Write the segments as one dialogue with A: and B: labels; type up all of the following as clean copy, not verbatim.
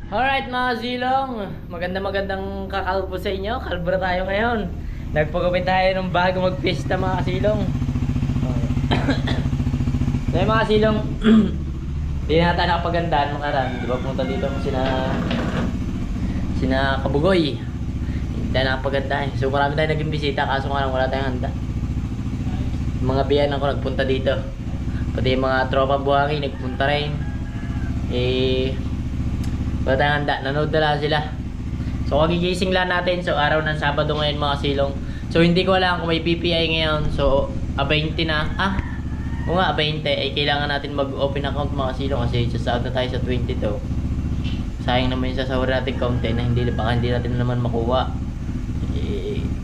A: Alright mga silong, magandang kakalbo sa inyo. Kalbo na tayo ngayon. Nagpagupit tayo ng bago magpista mga silong. So mga silong, hindi na tayo nakapagandaan mga karan. Di ba punta dito sina Kabugoy. Hindi tayo nakapagandaan. So marami tayo naging bisita kaso nga lang wala tayong handa. Mga biyanan ko nagpunta dito. Pati yung mga tropa buhangin nagpunta rin. Wala tayong handa, nanood na lang sila. So kagigising lang natin. So araw ng Sabado ngayon mga silong. So hindi ko alam kung may PPI ngayon. So 20 na. O nga 20 ay kailangan natin mag-open account mga silong. Kasi sasahod na tayo sa 22. Sayang naman yung sasahod natin kaunti na baka hindi natin naman makuha.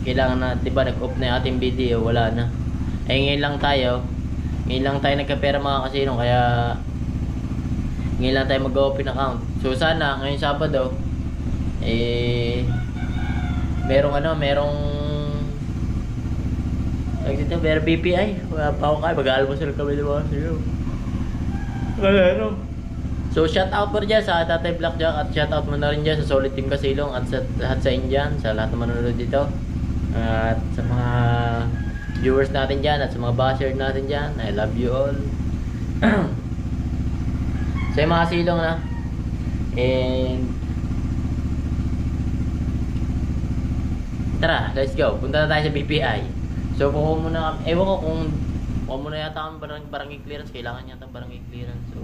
A: Kailangan na, diba nag-off na yung ating video. Wala na. Ngayon lang tayo nagkapera mga kasilong. Kaya ngayon lang tayo mag-open account. So sana ngayong Sabado merong BPI. Wala pa ako kaya mag-almusal kami diba? So shout out po dyan sa Tatay Blackjack at shout out mo na rin dyan sa Solid Team Kasilong at sa Indian, sa lahat na manonood dito at sa mga viewers natin dyan at sa mga basher natin dyan. I love you all. So yung mga silong na and tara, let's go. Punta na tayo sa BPI. So kung muna, ewan ko kung muna yata ang barangay clearance. Kailangan yata barangay clearance. So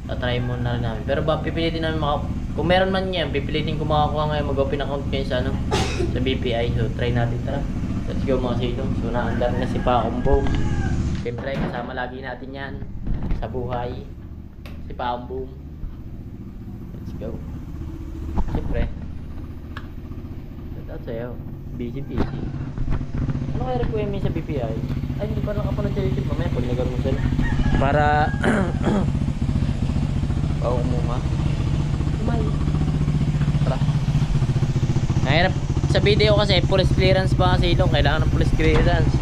A: tatry muna rin namin. Pero pipilitin namin kung meron man yan, pipilitin ko makakuha ngayon mag-open account kayo sa sa BPI. So try natin, tara. Let's go mga silong. So naandar na si Pakumbong. Siyempre kasama lagi natin yan sa buhay. Si Pakumbong. Let's go. Siyempre. Shout out sa'yo. Busy. Ano kaya requirement sa BPI? Ay, hindi pa nakapanood sa YouTube. Mamaya pag nag-aroon sila. Para paumuha. Kumay. Tara. Nahirap sa video kasi police clearance pa kasi ilong. Kailangan ng police clearance.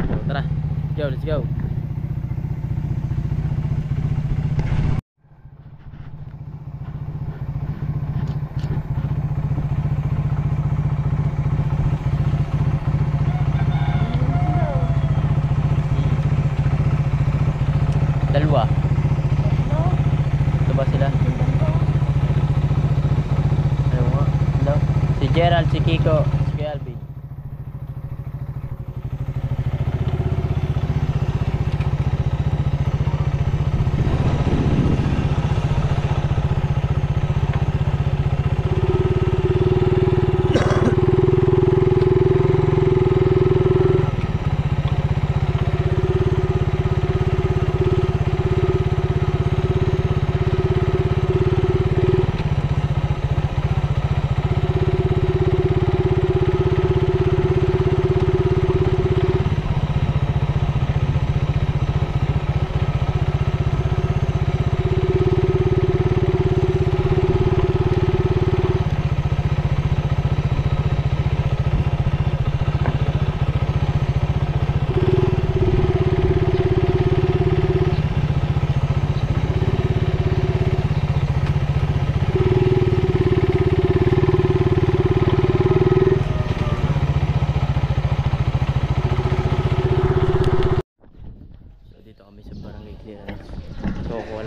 A: So, tara. Let's go. Dalawa. Ito ba sila? Ano nga? Hello? Si Gerald, si Kiko, si Alvin.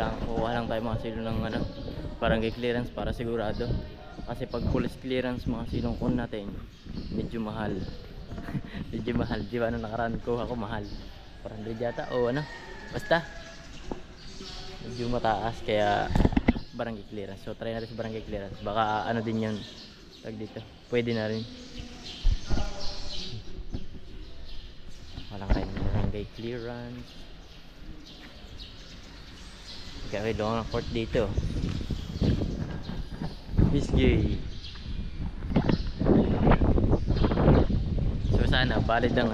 A: Kuha lang tayo mga silong ng barangay clearance para sigurado. Kasi pag police clearance mga silong kun natin medyo mahal. Medyo mahal. Di ba nakaraan kuha ko mahal 400 yata o basta medyo mataas kaya barangay clearance. So try natin sa barangay clearance. Baka din yan tag dito. Pwede na rin. Walang kayo ng barangay clearance. Kaya doon ang court dito. Bisgay. So sana valid ang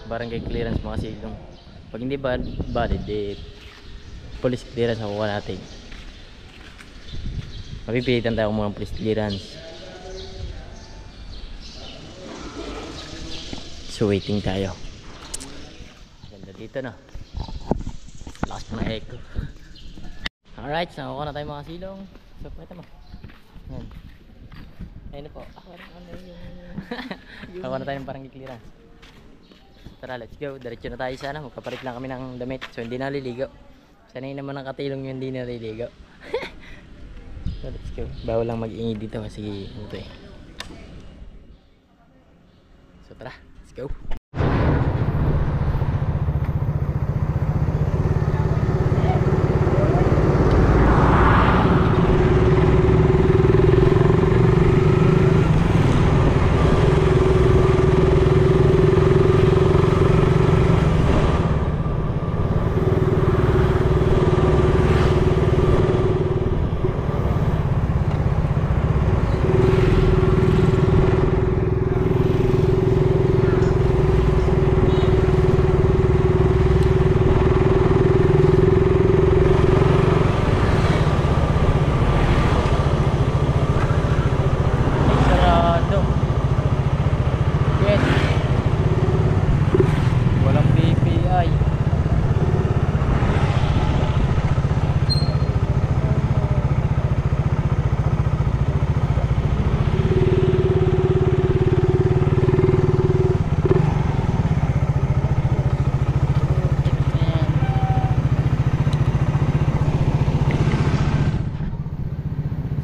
A: barangay clearance mga silong. Pag hindi valid police clearance ang kuha natin. Mapipilitan tayo kung police clearance. So waiting tayo. Dito na. Lakas pa ng echo. Alright, so nakuha na tayo mga silong. So, pakita mo. Ayan. Ayun na po. Nakuha na tayo ng barangay clearance. Tara, let's go. Diretso na tayo sana. Magpapalit lang kami ng damit. So, hindi na liligo. Sanay naman ang katilong yung hindi na liligo. So, let's go. Bawal lang mag-ingi dito kasi ito eh. So, tara. Let's go.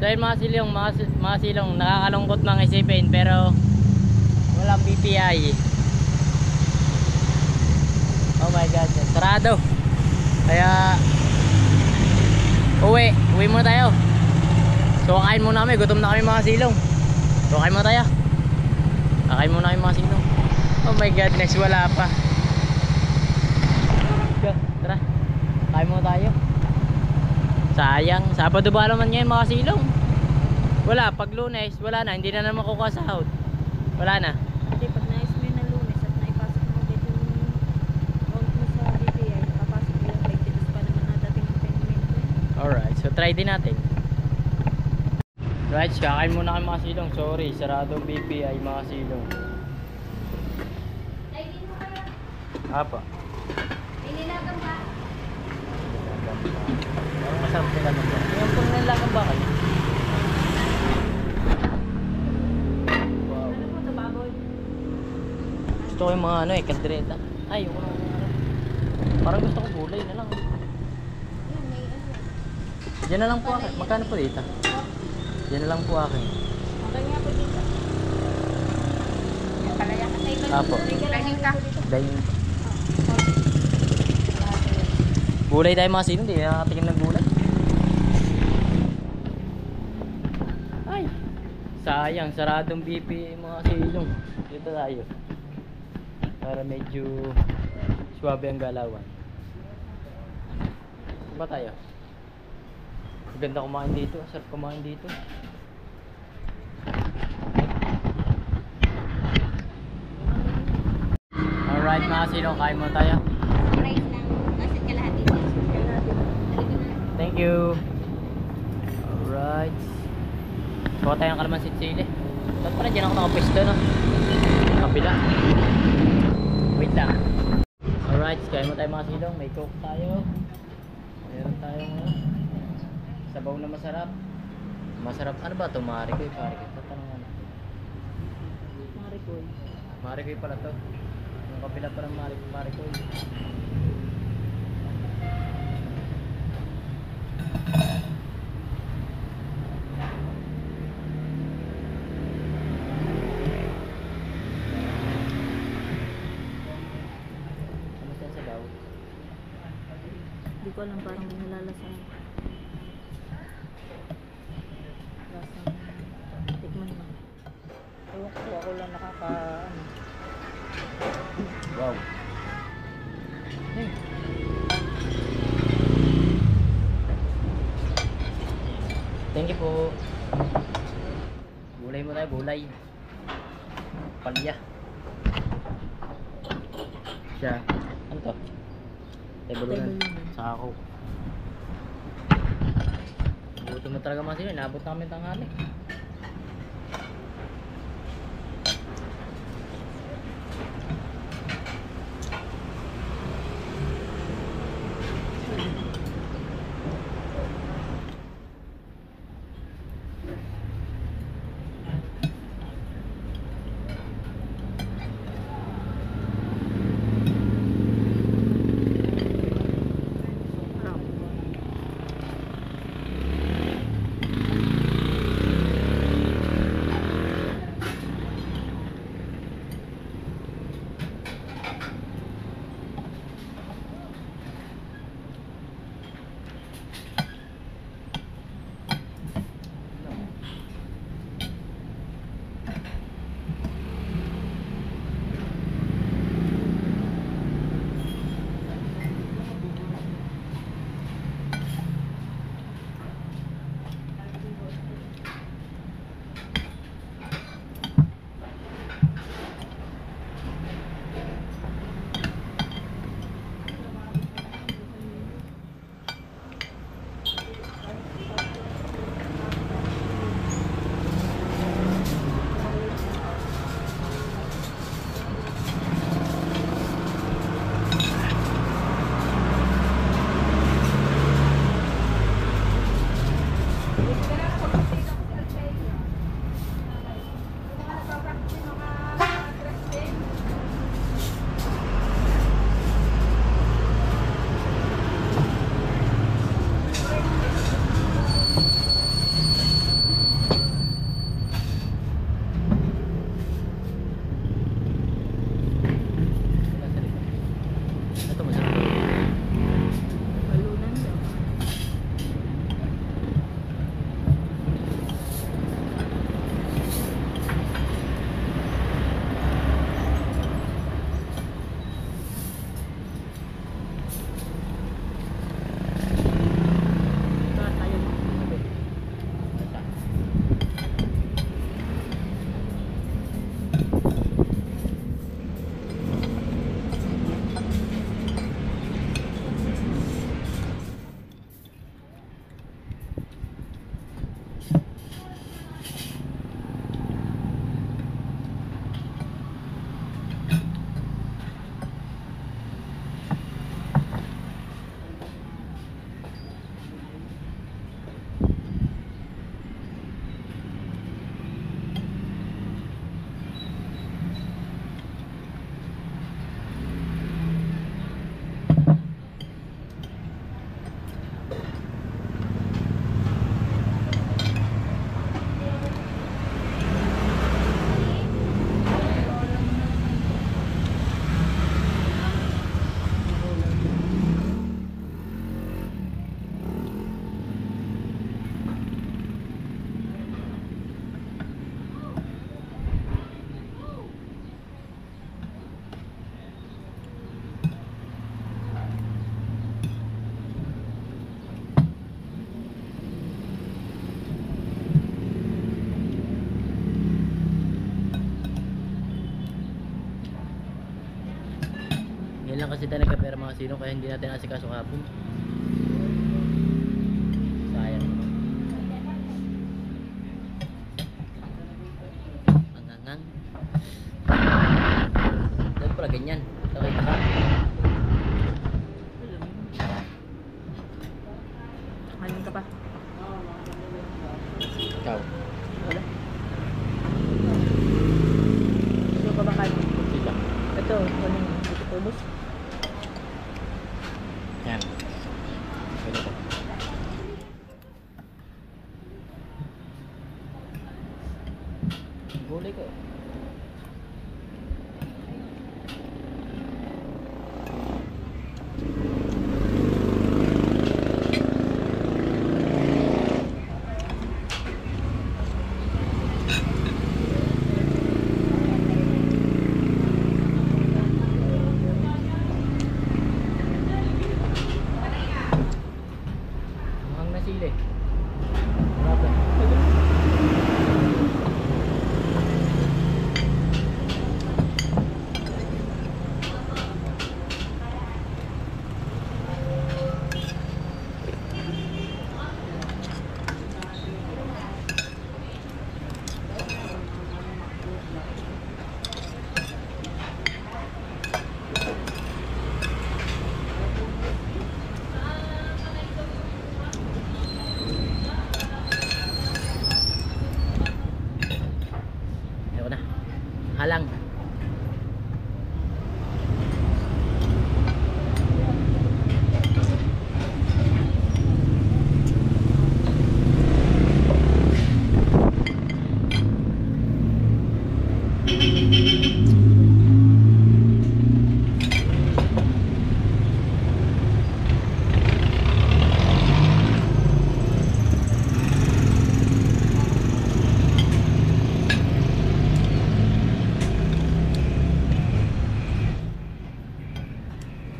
A: So yun mga silong, nakakalungkot mga isipin pero walang BPI. Oh my god, sarado. Kaya uwi muna tayo. So kakain muna kami, gutom na kami mga silong. So kakain muna tayo. Kakain muna kami mga silong. Oh my godness, wala pa. Tara, kakain muna tayo. Sayang, Sabado ba naman ngayon mga silong? Wala, pag Lunes, wala na, hindi na naman kukuha sahod. Wala na.
B: Kasi pag nais mo yun na Lunes at naipasok mo ulit yung account mo sa BPI, nakapasok mo yung 20 pesos pa naman nadating ang payment.
A: Alright, so try din natin. Right, kakain muna kami mga silong. Sorry, sarado BPI mga silong.
B: Ay, din mo kaya?
A: Apa?
B: Inilagang ba?
A: Ang masarap nila naman. Yung pang nilagang ba kayo? Wow.
B: Ano po ito, baboy?
A: Gusto ko yung mga ano eh, kaldereta. Ay, yung ano. Parang gusto ko gulay na lang.
B: Yun, may ano.
A: Diyan na lang po akin. Magkano po dito? Diyan na lang po akin.
B: Okay nga po dito. Yung palaya ka tayo.
A: Apo.
B: Dining ka.
A: Dining. Gulay tayo mga silong, hindi nakatikim ng gulay. Ay, sayang, saradong BP mga silong. Dito tayo. Para medyo suwabe ang galawan. Saan ba tayo? Maganda kumain dito, sarap kumain dito. Alright mga silong, kain mo tayo.
B: Price lang. Kasi kalahati din.
A: Thank you. Alright. Kuha tayo ng kalamansit sili. Ba't pala dyan ako nakapwesto no? Kabila. Wait lang. Alright, kaya mo tayo mga silong. May coke tayo. Meron tayong sabaw na masarap. Masarap. Ano ba ito? Marikoy. Tatanungan.
B: Marikoy.
A: Marikoy pala to. Yung kabila pa ng Marikoy.
B: Hindi ko alam, parang may nalalasahan. Lasang tikman mo. Ewan ko, ako lang ano.
A: Wow. Thank you po. Gulay mo tayo, gulay. Palya. Siya. Ano to? Tebulunan. Saka ako. Buto mo talaga mga sila. Naabot namin tanghali. Yan lang kasi tayo nagkapera mga silong kaya hindi natin asikaso kahapon. Sayang. Angangang. Dahil pala ganyan. Nakita ka.
B: Kanin ka pa.
A: Ikaw.
B: Wala. Gusto ka ba kanin?
A: Sila.
B: Ito, kanin. Ito tubos.
A: Yan. Pwede ko. Gulay ko. Ang nasili. Grabe. Ayoko na. Halang.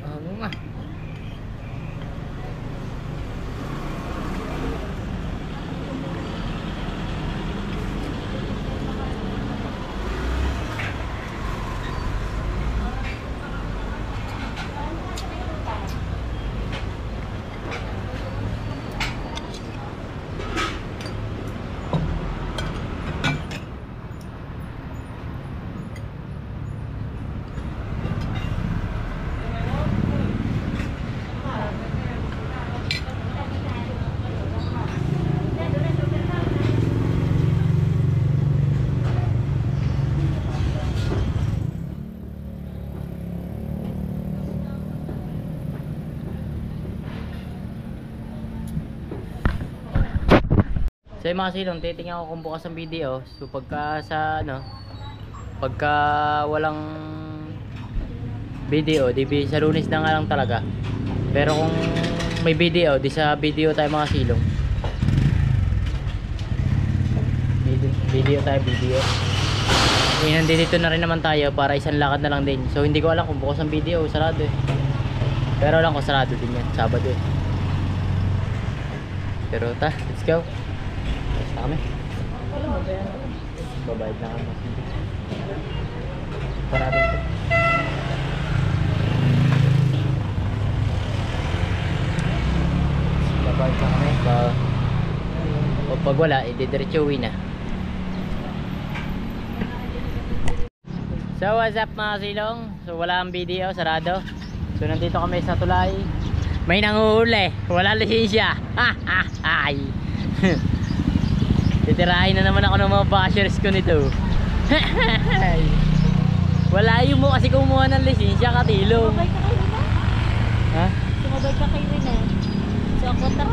A: Ano nga? So yung mga silong, titingnan ko kung bukas ang video. So pagka sa ano, pagka walang video, di sa Lunes na nga lang talaga. Pero kung may video, di sa video tayo mga silong. Video tayo, video. Nandito na rin naman tayo para isang lakad na lang din. So hindi ko alam kung bukas ang video o sarado eh. Pero alam ko sarado din yan, Sabado eh. Pero let's go. Basta kami. Babayad na kami. Sarado ito. Babayad na kami. Pag wala, didiretso uwi na. So what's up mga silong? So wala ang video, sarado. So nandito kami sa tulay. May nanguhuli, wala lisensya. Ay. Titirahin na naman ako ng mga bashers ko nito. Wala yung mo kasi kumuha ng lisensya, katilong.
B: Sumabay ka kayo na?
A: Ha?
B: Sumabay ka kayo na? So ako tara?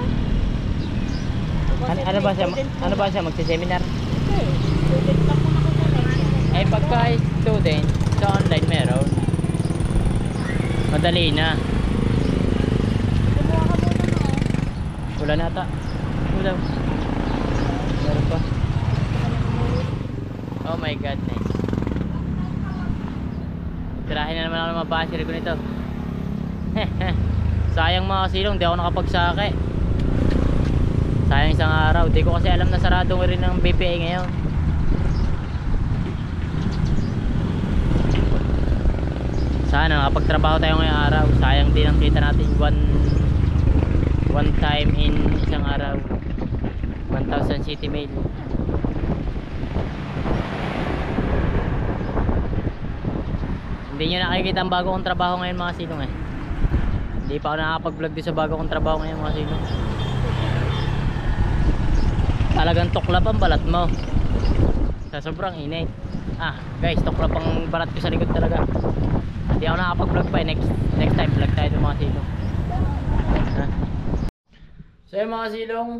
A: Ano ba siya magse-seminar?
B: Student lang muna ko na.
A: Eh pagka student sa online meron. Madali na.
B: Kumuha ka muna no?
A: Wala na ata. Wala. Meron pa. Oh my godness. Tirahin na naman ako ng mga basher ko nito. Sayang mga silong, di ako nakapagsake. Sayang isang araw. Di ko kasi alam na sarado rin ng BPA ngayon. Sana nakapagtrabaho tayo ngayong araw. Sayang din ang kita natin one time in isang araw. 1,000 city mail. Hindi nyo nakikita ang bago kong trabaho ngayon mga silong eh. Hindi pa ako nakakapag-vlog din sa bago kong trabaho ngayon mga silong. Talagang tuklap ang balat mo sa sobrang init. Guys, tuklap ang balat ko sa likod talaga. Hindi ako nakakapag-vlog pa eh. Next time vlog tayo ng mga silong. So yung mga silong,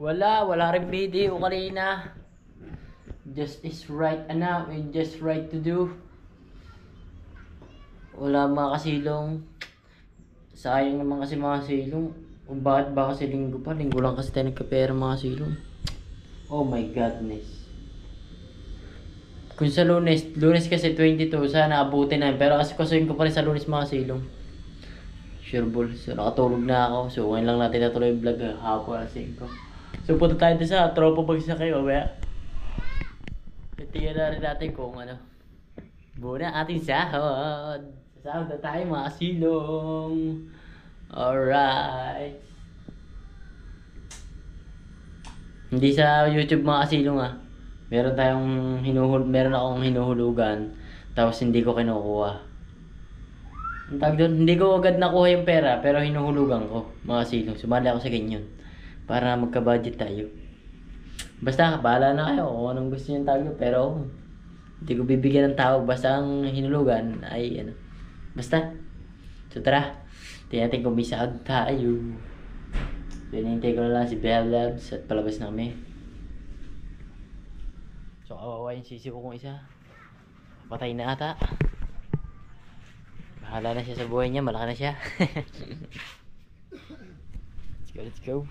A: wala rin video kanina. Just is right now and just right to do. Wala mga kasilong. Sayang naman kasi mga silong. Kung bakit ba kasi linggo pa? Linggo lang kasi tayo nagkapera mga silong. Oh my godness. Kung sa lunes kasi 22, sana abutin namin. Pero kasi kusuin ko pa rin sa lunes mga silong. Sure ball. So nakatulog na ako. So ngayon lang natin natuloy yung vlog. Hapon alas 5. So punta tayo sa tropa bagsa kayo. Mamaya. Tingnan na rin natin kung ano. Buo na ating sahod. Sasahod na tayo mga silong. Alright. Hindi sa YouTube mga kasilong Meron akong hinuhulugan. Tapos hindi ko kinukuha. Ang tawag doon, hindi ko agad nakuha yung pera. Pero hinuhulugan ko mga kasilong. Sumali ako sa ganyan. Para magka-budget tayo. Basta bahala na kayo kung anong gusto nyo tawag. Pero hindi ko bibigyan ng tawag. Basta ang hinulugan ay ano. Basta. So tara. Tingnan natin kung may sahod tayo. Pinintay ko na lang si Bell Labs at palabas na kami. So kawawa yung sisi ko kung isa. Patay na ata. Bahala na siya sa buhay niya. Malaki na siya. Let's go.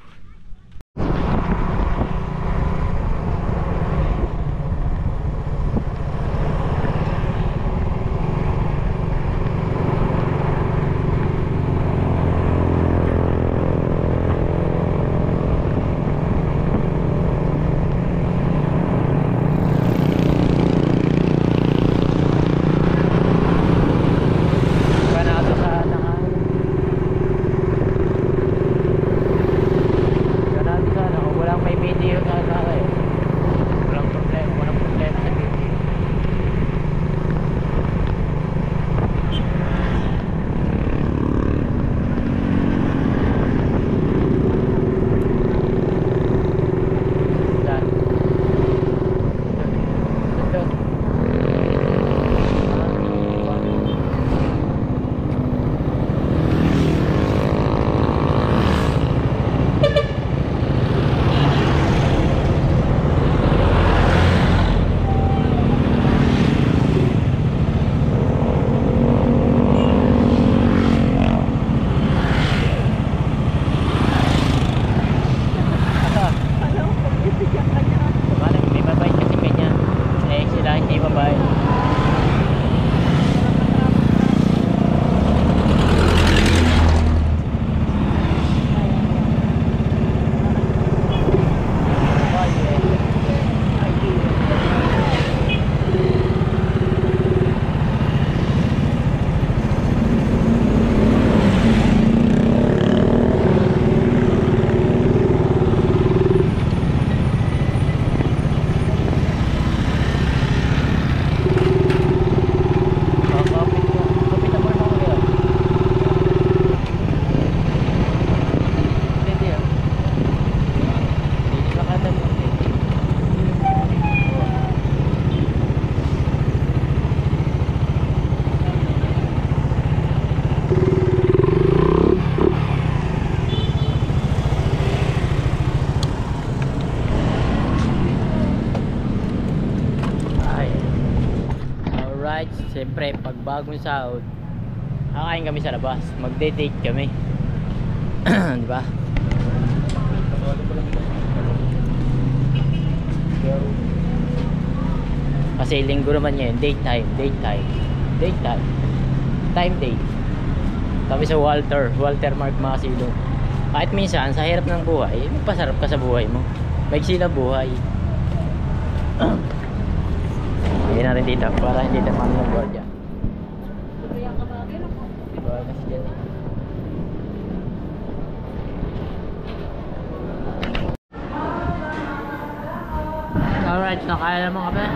A: Siyempre, pag bagong sahod, kakain kami sa labas. Magde-date kami. Di ba? Kasi linggo naman yun. Date time. Time date. Kami sa Walter Mark mga silong. Kahit minsan, sa hirap ng buhay, magpasarap ka sa buhay mo. Maiksi na buhay. Hindi na rin dito para hindi tayo ng gwardiya. Bawal kasi dyan eh. Alright, nakaya naman kape.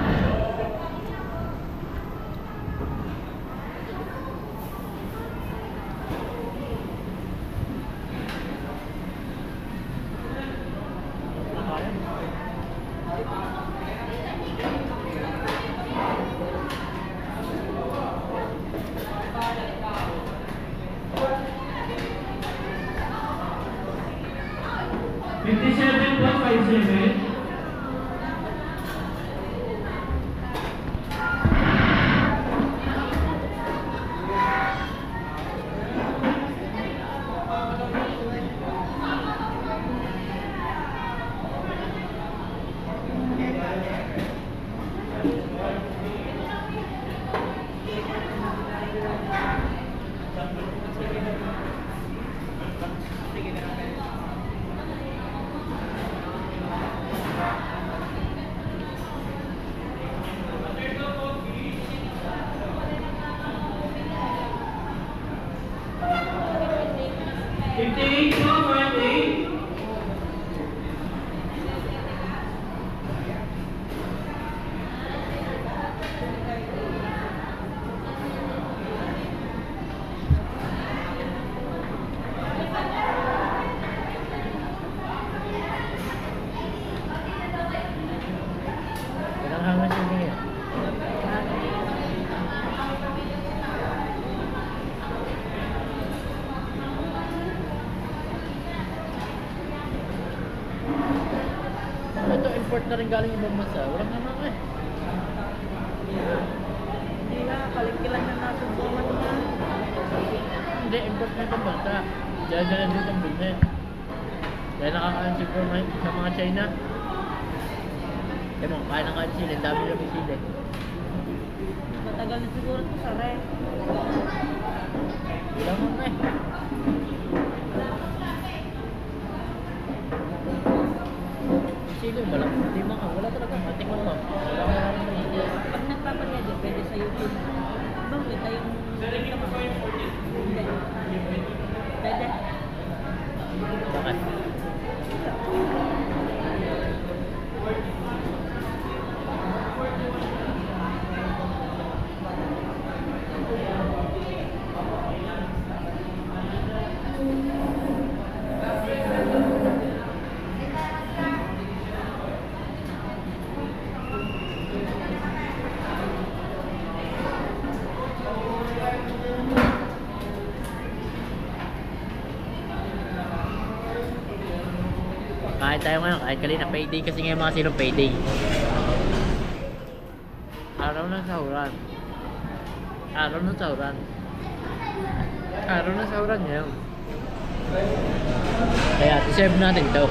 A: Ito, import na rin galing ibang bansa. Walang naman eh.
B: Hindi nga, kaligkilan na natin buwan niya.
A: Hindi, import na ibang bansa. Dahil dyan dito ang bilhin. Dahil nakaka-unsuperman sa mga China. Kaya mo, kaya ng kain sila. Dami na may sila.
B: Matagal na siguro ito sa ref.
A: Wala mo na eh. Silo, wala. Hindi maka. Wala talaga. Matikman mo. Wala ka naman naman.
B: Pag nagpapalya dyan, pwede sa YouTube. Bang, kita yung... Hindi. Pwede.
A: Bakit? Kahit tayo ngayon, kahit kanina payday kasi ngayon mga silong payday. Araw ng sahuran. Araw ng sahuran. Araw ng sahuran ngayon. Kaya deserve natin to.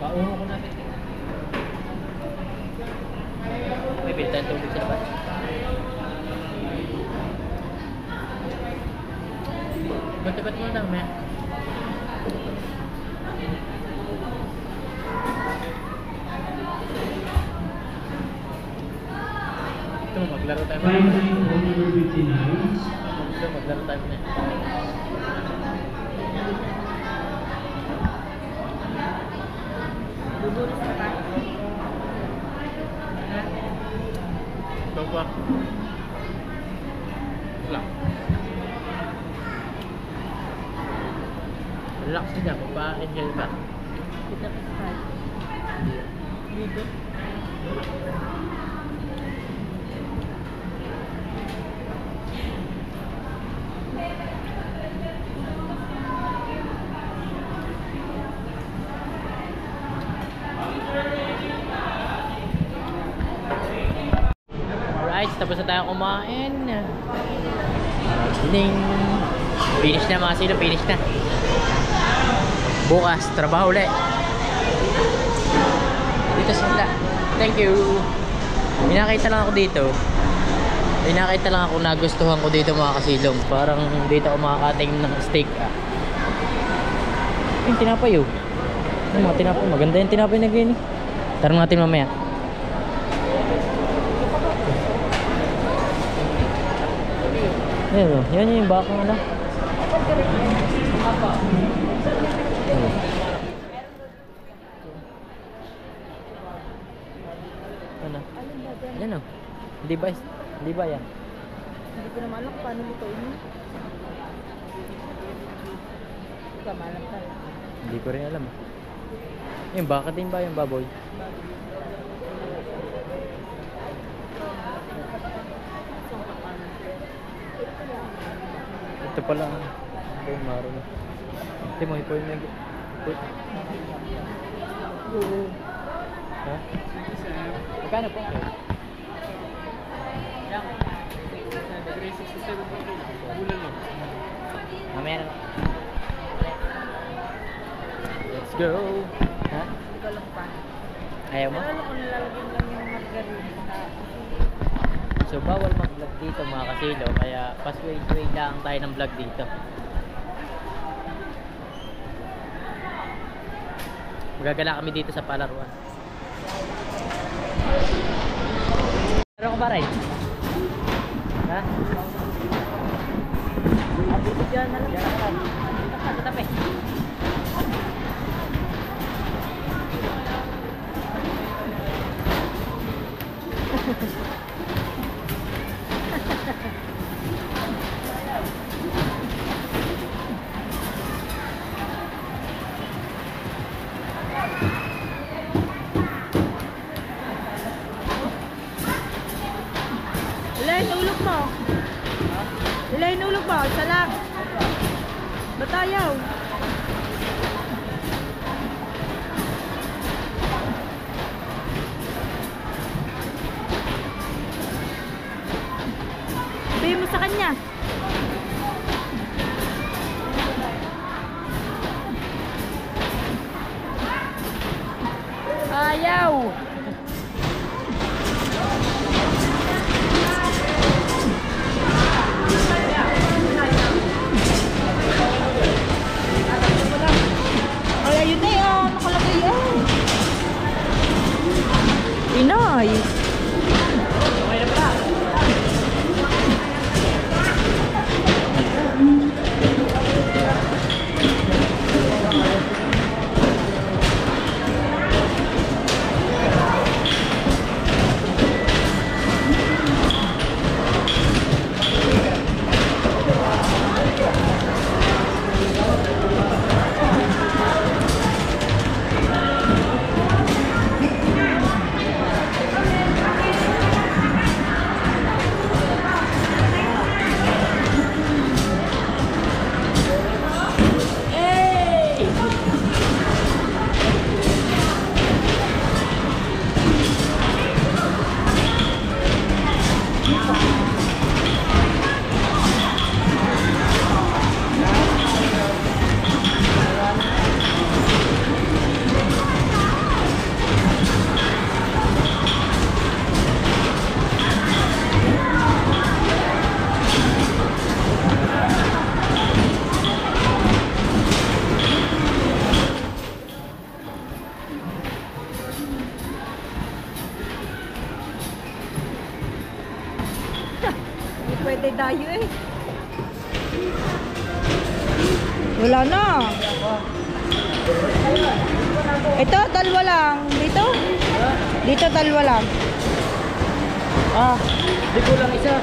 A: Pauno ko natin. May biltan tubig sa labas. Ba't mo lang, may? Ito, maglaro tayo. Ito, maglaro tayo na.
B: Bubulis na pa.
A: Ito pa. Wala. Relax ka dyan, magpa-enjoy ka.
B: Kita ka sa kahit. Dito.
A: Alright, tapos na tayo kumain. Ding. Finish na mga silo, finish na. Bukas, trabaho ulit. Dito sila. Thank you. Pinakita lang ako dito. Pinakita lang ako nagustuhan ko dito mga kasilong. Parang dito ako makakating ng steak Yung tinapay yun. Yung mga tinapay. Maganda yung tinapay na ganyan. Tarong natin mamaya. Yan o. Yan yung bakang ano. Ano?
B: Alin ba dyan?
A: Yan o. Hindi ba yan?
B: Hindi ko naman alam kung paano lutuin mo. Ikaw, malam ka.
A: Hindi ko rin alam. Yung baka din ba yung baboy? Ito pala. Ito yung maro na. Ito mo, ito yung ha? Magkano po? Mamaya na. Let's go. Ha?
B: Hindi ko alam kung paano.
A: Ayaw mo?
B: Pero alam ko nilalagyan lang yung margarine sa...
A: So bawal mag-vlog dito mga kasilo, kaya pasway-sway lang tayo ng vlog dito. Magagala kami dito sa palaruan. Meron ko ba rin? Ha?
B: Dito dyan, alam ko.
A: Tabi.
B: Ilay, nulog mo. Ilay, nulog mo. Isa lang. Ba't ayaw? Sabihin mo sa kanya. Ayaw. Ay, ayun na yan. Nakalagay yan. Inay. Pwede tayo eh. Wala na. Ito, dalawa lang. Dito? Dito, dalawa lang.
A: Di ko lang isa.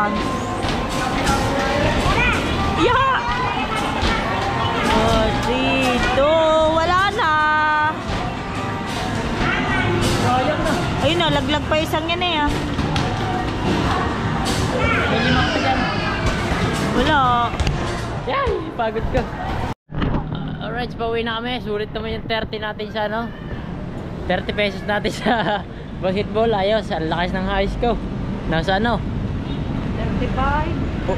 B: chance. Yeah! Oh, dito. Wala na.
A: Sayang na.
B: Ayun na, laglag pa isang yan eh.
A: May limak pa dyan.
B: Wala.
A: Yay! Pagod ko. Alright, pauwi na kami. Sulit naman yung 30 natin sa ano. 30 pesos natin sa basketball. Ayos, ang lakas ng high ko. Nasa ano?
B: 35.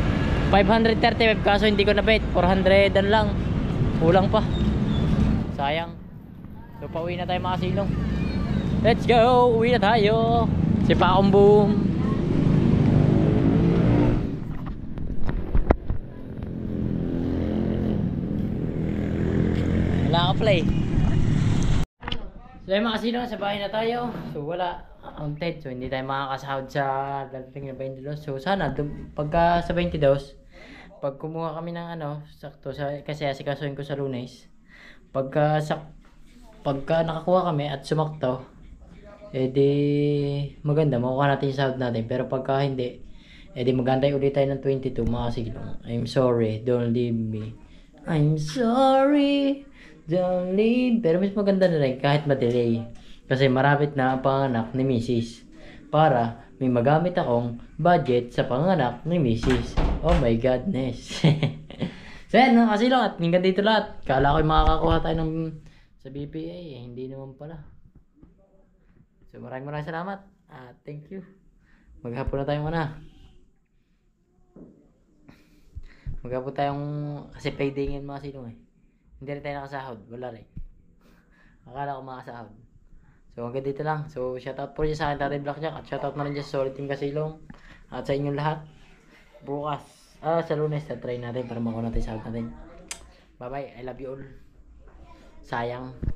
A: 535 kaso hindi ko na bet. 400 lang. Kulang pa. Sayang. So pauwi na tayo mga silong. Let's go! Uwi na tayo. Si Pakong Boom. Wala ka play. So yung mga silong, sa bahay na tayo. So wala counted. So hindi tayo makakasahod sa darating na 22. So sana pagka sa 22, pag kumuha kami ng ano, sakto sa kasi asikasuhin ko sa Lunes. Pagka nakakuha kami at sumakto, edi maganda, makuha natin yung sahod natin. Pero pagka hindi, edi magantay ulit tayo ng 22 mga silong. I'm sorry, don't leave me. I'm sorry, don't leave. Pero mas maganda na rin kahit ma-delay. Kasi marapit na ang panganak ni Mrs. Para may magamit akong budget sa panganak ni Mrs. Oh my godness. So yan, no, kasi lang at hanggang dito lahat. Kala ko makakakuha tayo ng sa BPA eh. Hindi naman pala. So maraming salamat. Thank you. Maghapon na tayo muna. Maghapon tayong kasi payday ngayon mga silong eh. Hindi rin tayo nakasahod. Wala rin. Akala ko makasahod. So hanggang dito lang. So shoutout po rin sa akin Tatay Blackjack. At shoutout na rin dyan sa Solid Team Kasilong. At sa inyong lahat. Bukas. Sa Lunes na try natin para makuha natin sahod natin. Bye bye. I love you all. Sayang.